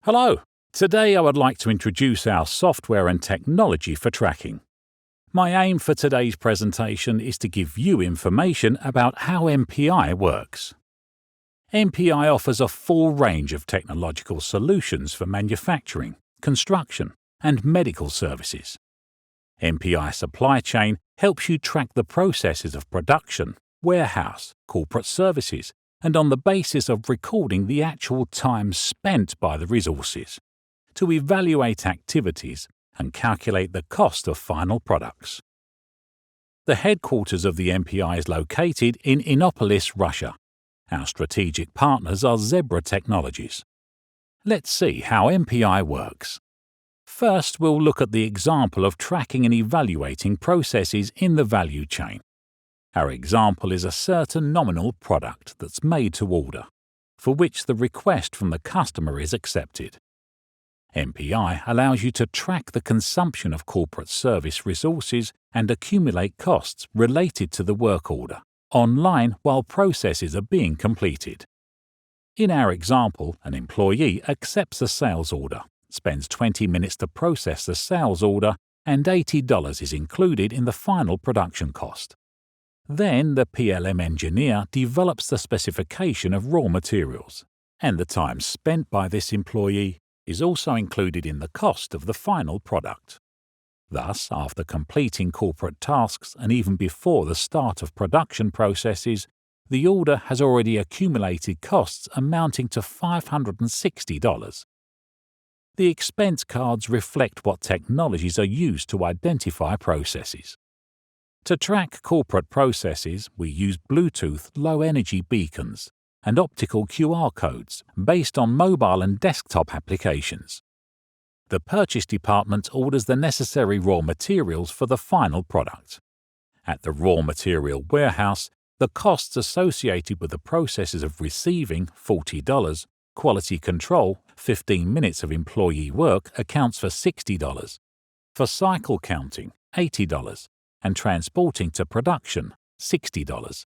Hello! Today I would like to introduce our software and technology for tracking. My aim for today's presentation is to give you information about how MPI works. MPI offers a full range of technological solutions for manufacturing, construction, and medical services. MPI Supply Chain helps you track the processes of production, warehouse, corporate services, and on the basis of recording the actual time spent by the resources, to evaluate activities and calculate the cost of final products. The headquarters of the MPI is located in Innopolis, Russia. Our strategic partners are Zebra Technologies. Let's see how MPI works. First, we'll look at the example of tracking and evaluating processes in the value chain. Our example is a certain nominal product that's made to order, for which the request from the customer is accepted. MPI allows you to track the consumption of corporate service resources and accumulate costs related to the work order, online while processes are being completed. In our example, an employee accepts a sales order, spends 20 minutes to process the sales order, and $80 is included in the final production cost. Then the PLM engineer develops the specification of raw materials, and the time spent by this employee is also included in the cost of the final product. Thus, after completing corporate tasks and even before the start of production processes, the order has already accumulated costs amounting to $560. The expense cards reflect what technologies are used to identify processes. To track corporate processes, we use Bluetooth low-energy beacons and optical QR codes based on mobile and desktop applications. The purchase department orders the necessary raw materials for the final product. At the raw material warehouse, the costs associated with the processes of receiving $40, quality control, 15 minutes of employee work accounts for $60, for cycle counting, $80, and transporting to production, $60.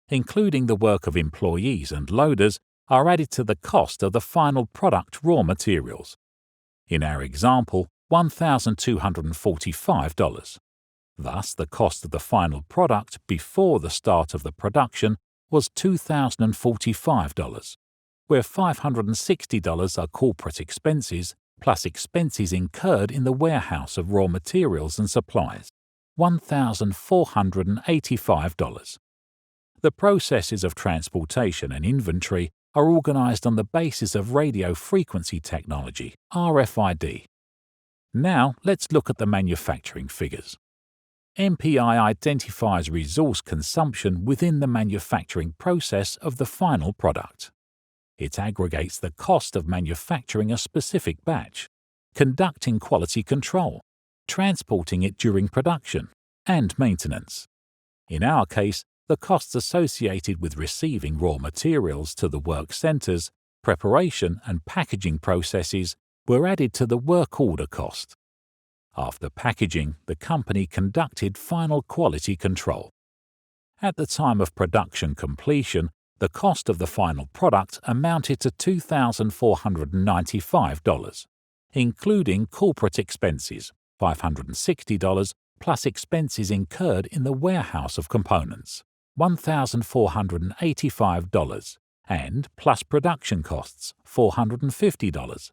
Including the work of employees and loaders are added to the cost of the final product raw materials. In our example, $1,245. Thus, the cost of the final product before the start of the production was $2,045, where $560 are corporate expenses plus expenses incurred in the warehouse of raw materials and supplies, $1,485. The processes of transportation and inventory are organized on the basis of radio frequency technology, RFID. Now, let's look at the manufacturing figures. MPI identifies resource consumption within the manufacturing process of the final product. It aggregates the cost of manufacturing a specific batch, conducting quality control, transporting it during production, and maintenance. In our case, the costs associated with receiving raw materials to the work centers, preparation and packaging processes were added to the work order cost. After packaging, the company conducted final quality control. At the time of production completion, the cost of the final product amounted to $2,495, including corporate expenses, $560, plus expenses incurred in the warehouse of components, $1,485, and plus production costs, $450.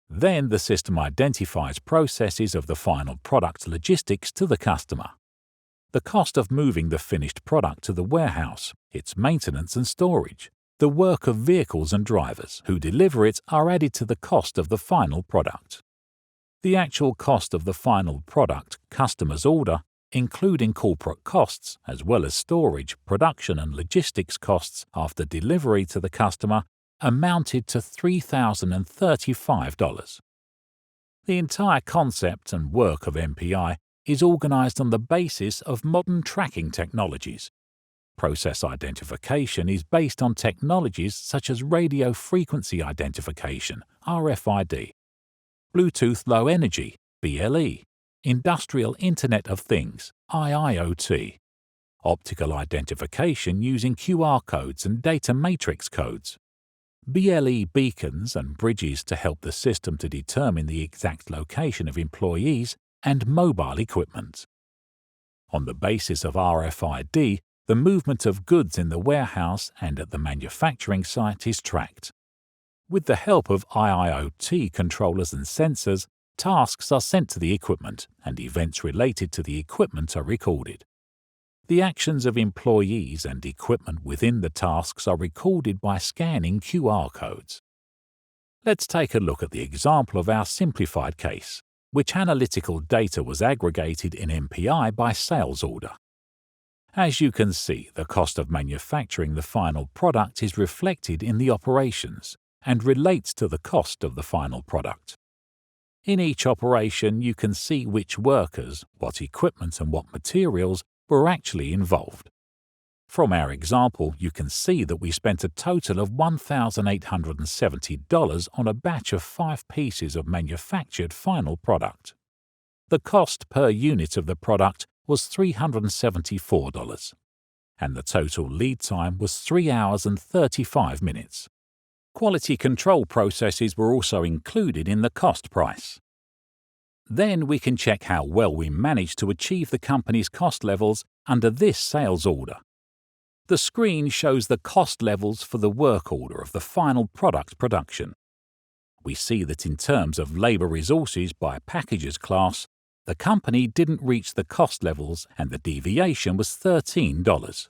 Then the system identifies processes of the final product logistics to the customer. The cost of moving the finished product to the warehouse, its maintenance and storage, the work of vehicles and drivers who deliver it are added to the cost of the final product. The actual cost of the final product customer's order, including corporate costs as well as storage, production and logistics costs after delivery to the customer, amounted to $3,035. The entire concept and work of MPI is organized on the basis of modern tracking technologies. Process identification is based on technologies such as radio frequency identification, RFID, Bluetooth Low Energy, BLE, Industrial Internet of Things, IIoT, optical identification using QR codes and data matrix codes, BLE beacons and bridges to help the system to determine the exact location of employees and mobile equipment. On the basis of RFID, the movement of goods in the warehouse and at the manufacturing site is tracked. With the help of IIoT controllers and sensors, tasks are sent to the equipment and events related to the equipment are recorded. The actions of employees and equipment within the tasks are recorded by scanning QR codes. Let's take a look at the example of our simplified case, which analytical data was aggregated in MPI by sales order. As you can see, the cost of manufacturing the final product is reflected in the operations and relates to the cost of the final product. In each operation, you can see which workers, what equipment and what materials were actually involved. From our example, you can see that we spent a total of $1,870 on a batch of 5 pieces of manufactured final product. The cost per unit of the product was $374, and the total lead time was 3 hours and 35 minutes. Quality control processes were also included in the cost price. Then we can check how well we managed to achieve the company's cost levels under this sales order. The screen shows the cost levels for the work order of the final product production. We see that in terms of labor resources by packages class, the company didn't reach the cost levels and the deviation was $13.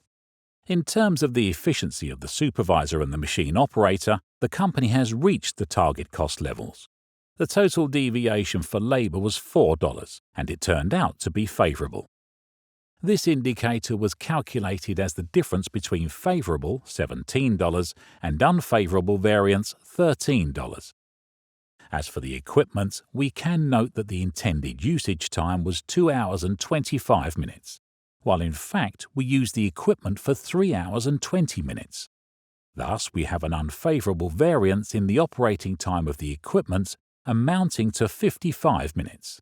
In terms of the efficiency of the supervisor and the machine operator, the company has reached the target cost levels. The total deviation for labor was $4, and it turned out to be favorable. This indicator was calculated as the difference between favorable $17 and unfavorable variance $13. As for the equipment, we can note that the intended usage time was 2 hours and 25 minutes, while in fact we used the equipment for 3 hours and 20 minutes. Thus, we have an unfavorable variance in the operating time of the equipment amounting to 55 minutes.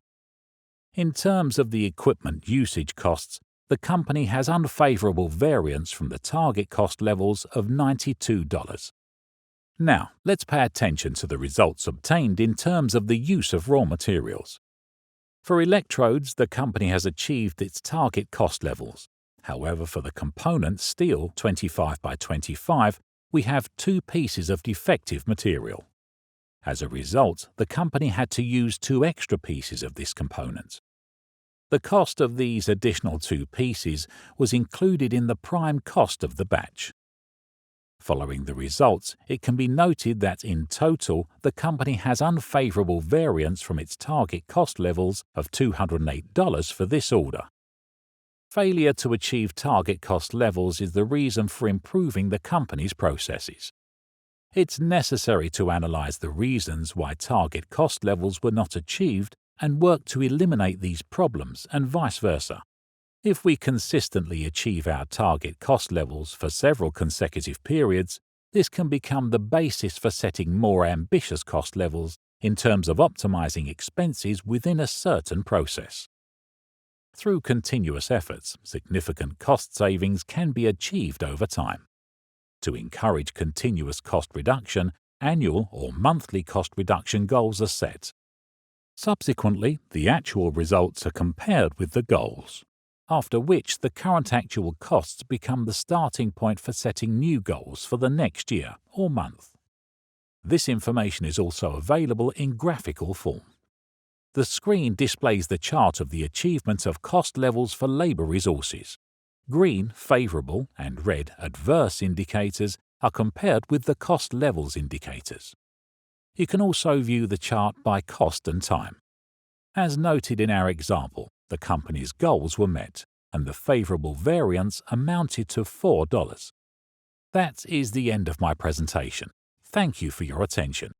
In terms of the equipment usage costs, the company has unfavorable variance from the target cost levels of $92. Now, let's pay attention to the results obtained in terms of the use of raw materials. For electrodes, the company has achieved its target cost levels. However, for the component steel 25 by 25, we have 2 pieces of defective material. As a result, the company had to use 2 extra pieces of this component. The cost of these additional 2 pieces was included in the prime cost of the batch. Following the results, it can be noted that in total, the company has unfavorable variance from its target cost levels of $208 for this order. Failure to achieve target cost levels is the reason for improving the company's processes. It's necessary to analyze the reasons why target cost levels were not achieved and work to eliminate these problems and vice versa. If we consistently achieve our target cost levels for several consecutive periods, this can become the basis for setting more ambitious cost levels in terms of optimizing expenses within a certain process. Through continuous efforts, significant cost savings can be achieved over time. To encourage continuous cost reduction, annual or monthly cost reduction goals are set. Subsequently, the actual results are compared with the goals, after which the current actual costs become the starting point for setting new goals for the next year or month. This information is also available in graphical form. The screen displays the chart of the achievement of cost levels for labor resources. Green, favorable, and red, adverse indicators are compared with the cost levels indicators. You can also view the chart by cost and time. As noted in our example, the company's goals were met, and the favorable variance amounted to $4. That is the end of my presentation. Thank you for your attention.